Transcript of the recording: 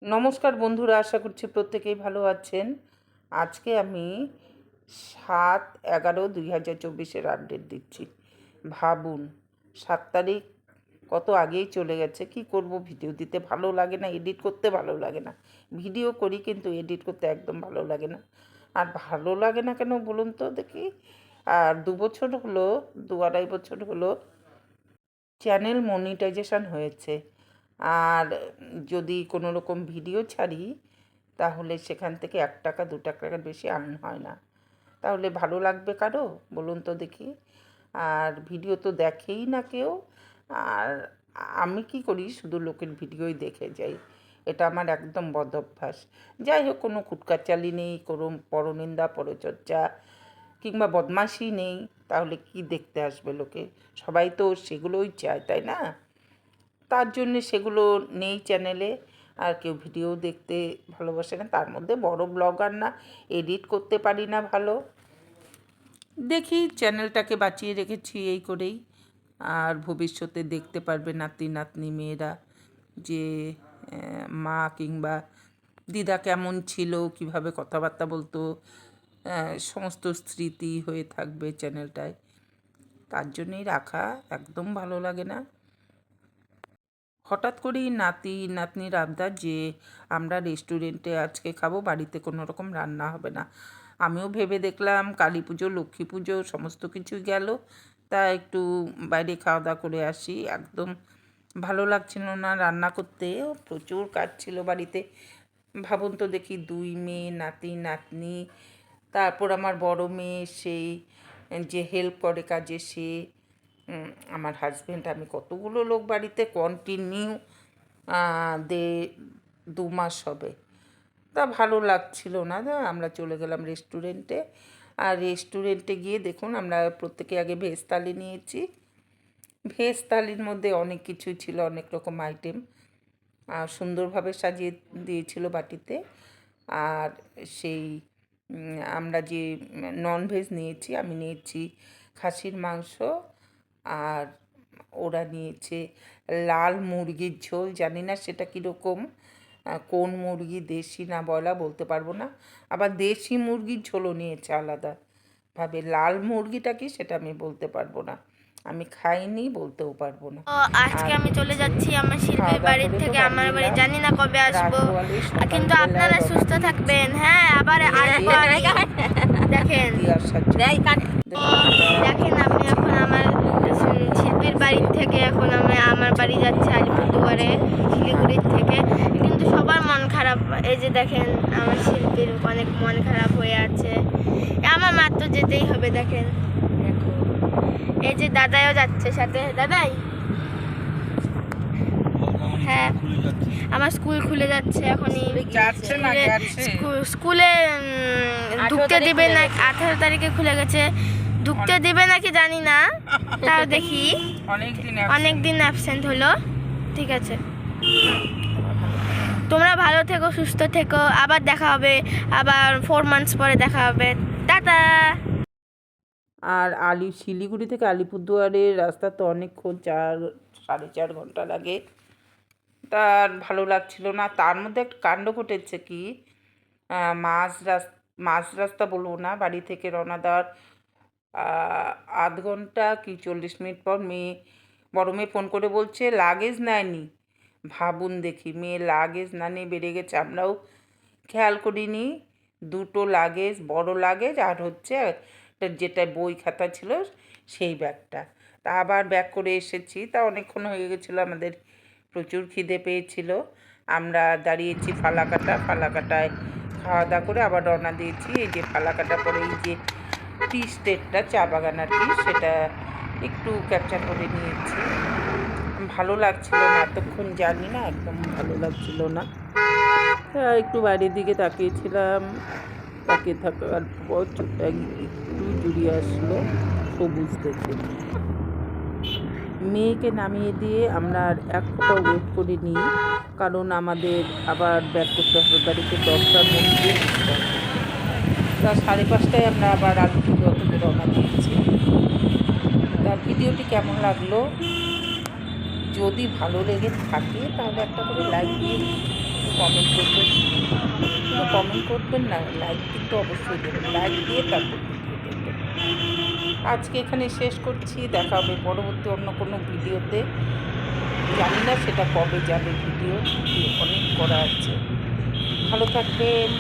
নমস্কার বন্ধুরা, আশা করছি প্রত্যেকেই ভালো আছেন। আজকে আমি 7/11/2024 আপডেট দিচ্ছি। ভাবুন, 7 তারিখ কত আগেই চলে গেছে। কি করব, ভিডিও দিতে ভালো লাগে না, এডিট করতে ভালো লাগে না। ভিডিও করি কিন্তু এডিট করতে একদম ভালো লাগে না। আর ভালো লাগে না কেন বলুন তো দেখি। আর 2 বছর হলো, 2-2.5 বছর হলো চ্যানেল মনিটাইজেশন হয়েছে। আর যদি কোনো রকম ভিডিও ছাড়ি তাহলে সেখান থেকে 1 টাকা 2 টাকার বেশি আর্ন হয় না। তাহলে ভালো লাগবে কারো বলুন তো দেখি? আর ভিডিও তো দেখেই না কেউ। আর আমি কি করি, শুধু লোকের ভিডিওই দেখে যাই। এটা আমার একদম বদ অভ্যাস। যাই হোক, কোনো কুটকাচালি নেই, কোনো পরনিন্দা পরচর্চা কিংবা বদমাশি নেই, তাহলে কি দেখতে আসবে লোকে? সবাই তো সেগুলোই চায়, তাই না? তার জন্যে সেগুলো নেই চ্যানেলে। আর কেউ ভিডিও দেখতে ভালোবাসে না। তার মধ্যে বড় ব্লগার না, এডিট করতে পারি না ভালো। দেখি চ্যানেলটাকে বাঁচিয়ে রেখেছি এই করেই। আর ভবিষ্যতে দেখতে পারবে নাতি নাতনি মেয়েরা যে মা কিংবা দিদা কেমন ছিল, কিভাবে কথাবার্তা বলতো, সমস্ত স্মৃতি হয়ে থাকবে চ্যানেলটায়। তার জন্যই রাখা, একদম ভালো লাগে না। হঠাৎ করেই নাতি নাতনির আবদার যে আমরা রেস্টুরেন্টে আজকে খাবো, বাড়িতে কোনো রকম রান্না হবে না। আমিও ভেবে দেখলাম কালী পুজো লক্ষ্মী পুজো সমস্ত কিছুই গেল, তা একটু বাইরে খাওয়া দাওয়া করে আসি। একদম ভালো লাগছিল না রান্না করতে, প্রচুর কাজ ছিল বাড়িতে। ভাবুন তো দেখি, 2 মেয়ে, নাতি নাতনি, তারপর আমার বড় মেয়ে সেই যে হেল্প করে কাজে সে, আমার হাজব্যান্ড, আমি কতগুলো লোক বাড়িতে কন্টিনিউ 2 মাস হবে। তা ভালো লাগছিল না। আমরা চলে গেলাম রেস্টুরেন্টে। আর রেস্টুরেন্টে গিয়ে দেখুন, আমরা প্রত্যেকে আগে ভেজ থালি নিয়েছি। ভেজ থালির মধ্যে অনেক কিছুই ছিল, অনেক রকম আইটেম, আর সুন্দরভাবে সাজিয়ে দিয়েছিল বাটিতে। আর সেই আমরা যে নন ভেজ নিয়েছি, আমি নিয়েছি খাসির মাংস, আর ওরা নিয়েছে লাল মুরগির ঝোল। জানি না সেটা কীরকম, কোন মুরগি, দেশি না বয়লা বলতে পারবো না। আবার দেশি মুরগির ঝোলও নিয়েছে আলাদাভাবে। লাল মুরগিটা কি সেটা আমি বলতে পারবো না, আমি খাইনি, বলতেও পারবো না। আজকে আমি চলে যাচ্ছি আমার শিল্পীর বাড়ির থেকে আমার বাড়ি, জানি না কবে আসবো, কিন্তু আপনারা সুস্থ থাকবেন। হ্যাঁ, আবার আসবো। দেখেন দেখেন আপনি এখন আমার শিল্পীর বাড়ির থেকে এখন আমি আমার বাড়ি যাচ্ছি আলিপুরদুয়ারে শিলিগুড়ির থেকে। কিন্তু সবার মন খারাপ, এই যে দেখেন আমার শিল্পীর অনেক মন খারাপ হয়ে আছে। আমার মাত্র যেতেই হবে। দেখেন এই যে দাদাইও যাচ্ছে সাথে। দাদাই, হ্যাঁ আমার স্কুল খুলে যাচ্ছে এখনই। স্কুলে ঢুকতে দিবে না, 18 তারিখে খুলে গেছে, ঢুকতে দিবে নাকি জানি না, তাও দেখি। অনেক দিন অ্যাবসেন্ট হলো। ঠিক আছে, তোমরা ভালো থেকো, সুস্থ থেকো, আবার দেখা হবে, আবার 4 মান্থস পরে দেখা হবে। টাটা। আর শিলিগুড়ি থেকে আলিপুরদুয়ারের রাস্তা তো অনেকক্ষণ, 4-4.5 ঘন্টা লাগে। তার ভালো লাগছিল না। তার মধ্যে একটা কাণ্ড ঘটেছে কি, মাঝ রাস্তা বলবো না, বাড়ি থেকে রওনা দেওয়ার 0.5 ঘন্টা কি 40 মিনিট পর বড় মেয়ে ফোন করে বলছে লাগেজ নেয়নি। ভাবুন দেখি, মেয়ে লাগেজ না নিয়ে বেরিয়ে গেছে, আমরাও খেয়াল করিনি। 2টো লাগেজ, বড় লাগেজ, আর হচ্ছে যেটা বই খাতা ছিল সেই ব্যাগটা। তা আবার ব্যাগ করে এসেছি। তা অনেকক্ষণ হয়ে গেছিলো, আমাদের প্রচুর খিদে পেয়েছিল। আমরা দাঁড়িয়েছি ফালাকাটায় খাওয়া দাওয়া করে আবার রওনা দিয়েছি। এই যে ফালাকাটা পরে এই যে টি স্টেটটা, চা বাগান আর কি, সেটা একটু ক্যাপচার করে নিয়েছি। ভালো লাগছিল না, এতক্ষণ জানি না, একদম ভালো লাগছিল না। একটু বাইরের দিকে তাকিয়েছিলাম, তাকিয়ে থাকার পর চোখটা একটু জুড়িয়ে আসলো সবুজ দেখে। মেয়েকে নামিয়ে দিয়ে আমরা আর এক ফোঁটাও ওয়েট করে নিই, কারণ আমাদের আবার ব্যাক করতে হবে বাড়িতে 10টার মধ্যে। তা 5:30টায় আমরা আবার আলিপুরদুয়ার থেকে রওনা দিয়েছি। তার ভিডিওটি কেমন লাগলো, যদি ভালো লেগে থাকে তাহলে একটা করে লাইক দিয়ে কমেন্ট কমেন্ট করবেন না, লাইক কিন্তু অবশ্যই দেবেন, লাইক দিয়ে তারপর ভিডিও দেখবেন। আজকে এখানে শেষ করছি, দেখা হবে পরবর্তী অন্য কোনো ভিডিওতে। জানি না সেটা কবে যাবে, ভিডিও অনেক করা আছে। ভালো থাকবেন।